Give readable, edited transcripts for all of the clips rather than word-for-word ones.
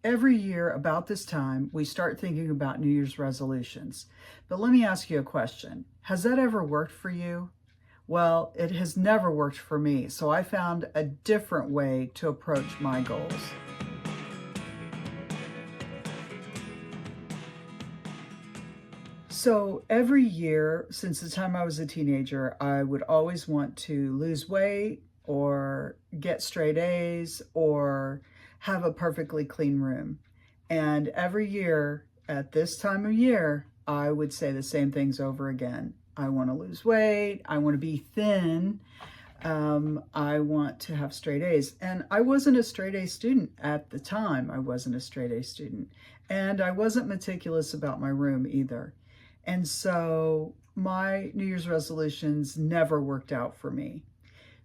Every year about this time, we start thinking about New Year's resolutions. But let me ask you a question. Has that ever worked for you? Well, it has never worked for me, so I found a different way to approach my goals. So every year, since the time I was a teenager, I would always want to lose weight or get straight A's or have a perfectly clean room. And every year at this time of year, I would say the same things over again. I want to lose weight. I want to be thin. I want to have straight A's. And I wasn't a straight A student at the time. I wasn't a straight A student. And I wasn't meticulous about my room either. And so my New Year's resolutions never worked out for me.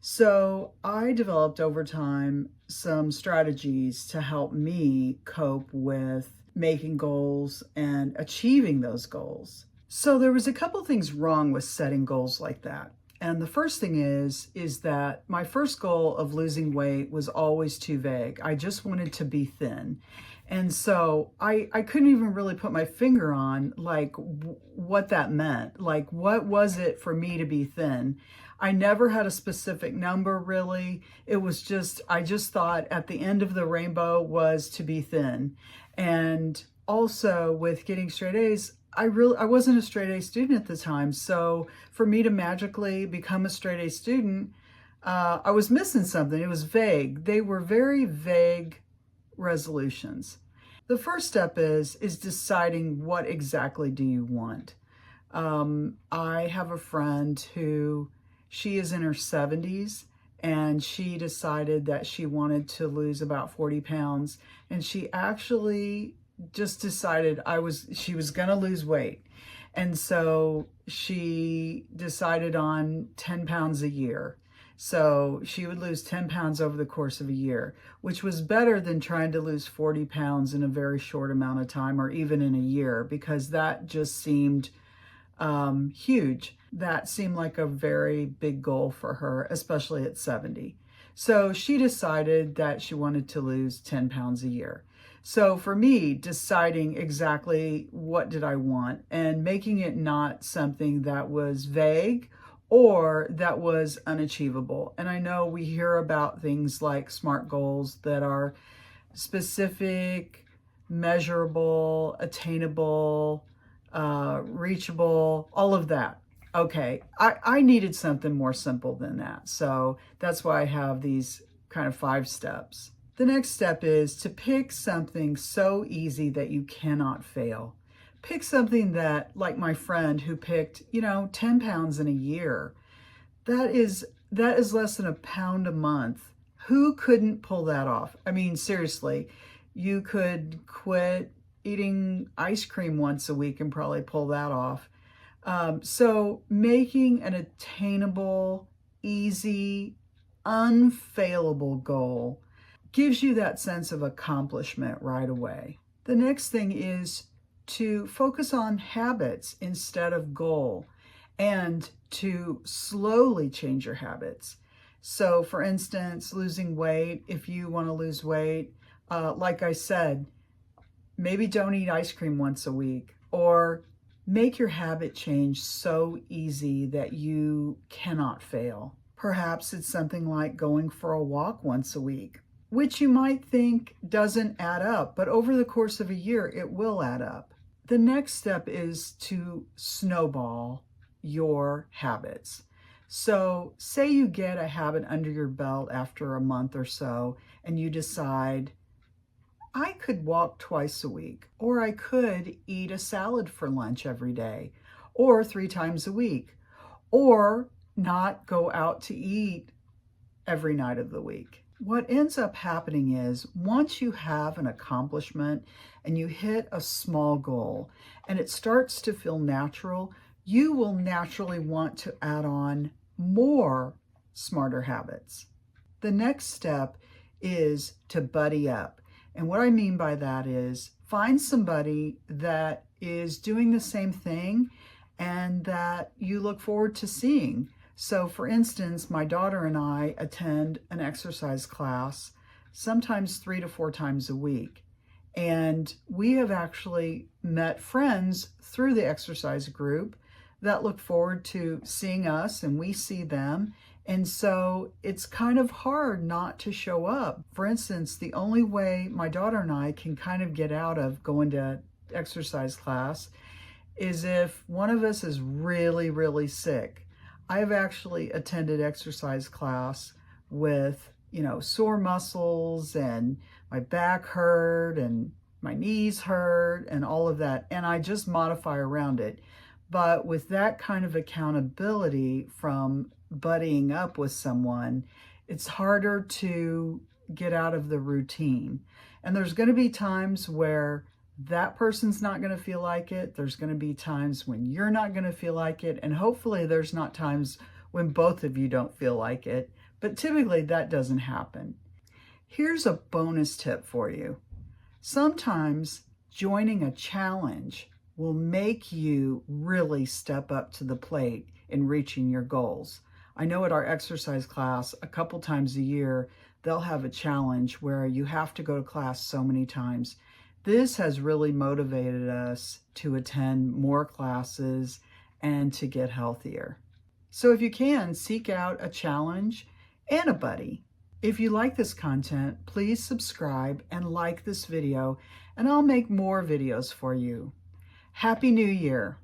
So I developed over time some strategies to help me cope with making goals and achieving those goals. So there was a couple things wrong with setting goals like that. And the first thing is that my first goal of losing weight was always too vague. I just wanted to be thin. And so I couldn't even really put my finger on like what that meant. Like, what was it for me to be thin? I never had a specific number really. It was just, I just thought at the end of the rainbow was to be thin. And also with getting straight A's, I wasn't a straight A student at the time. So for me to magically become a straight A student, I was missing something. It was vague. They were very vague resolutions. The first step is deciding what exactly do you want. I have a friend who, she is in her 70s and she decided that she wanted to lose about 40 pounds. And she actually just decided she was going to lose weight. And so she decided on 10 pounds a year. So she would lose 10 pounds over the course of a year, which was better than trying to lose 40 pounds in a very short amount of time or even in a year, because that just seemed huge. That seemed like a very big goal for her, especially at 70. So she decided that she wanted to lose 10 pounds a year. So for me, deciding exactly what did I want and making it not something that was vague or that was unachievable. And I know we hear about things like SMART goals that are specific, measurable, attainable, reachable, all of that. Okay, I needed something more simple than that. So that's why I have these kind of 5 steps. The next step is to pick something so easy that you cannot fail. Pick something that, like my friend who picked, 10 pounds in a year. That is less than a pound a month. Who couldn't pull that off? I mean, seriously, you could quit eating ice cream once a week and probably pull that off. So making an attainable, easy, unfailable goal gives you that sense of accomplishment right away. The next thing is to focus on habits instead of goal and to slowly change your habits. So for instance, losing weight, if you want to lose weight, like I said, maybe don't eat ice cream once a week, or make your habit change so easy that you cannot fail. Perhaps it's something like going for a walk once a week, which you might think doesn't add up, but over the course of a year, it will add up. The next step is to snowball your habits. So say you get a habit under your belt after a month or so, and you decide, I could walk twice a week, or I could eat a salad for lunch every day, or 3 times a week, or not go out to eat every night of the week. What ends up happening is once you have an accomplishment and you hit a small goal and it starts to feel natural, you will naturally want to add on more smarter habits. The next step is to buddy up. And what I mean by that is find somebody that is doing the same thing and that you look forward to seeing. So for instance, my daughter and I attend an exercise class sometimes 3 to 4 times a week. And we have actually met friends through the exercise group that look forward to seeing us and we see them. And so it's kind of hard not to show up. For instance, the only way my daughter and I can kind of get out of going to exercise class is if one of us is really, really sick. I've actually attended exercise class with, sore muscles and my back hurt and my knees hurt and all of that. And I just modify around it. But with that kind of accountability from buddying up with someone, it's harder to get out of the routine. And there's going to be times where that person's not going to feel like it. There's going to be times when you're not going to feel like it. And hopefully there's not times when both of you don't feel like it. But typically that doesn't happen. Here's a bonus tip for you. Sometimes joining a challenge will make you really step up to the plate in reaching your goals. I know at our exercise class, a couple times a year, they'll have a challenge where you have to go to class so many times. This has really motivated us to attend more classes and to get healthier. So if you can, seek out a challenge and a buddy. If you like this content, please subscribe and like this video, and I'll make more videos for you. Happy New Year!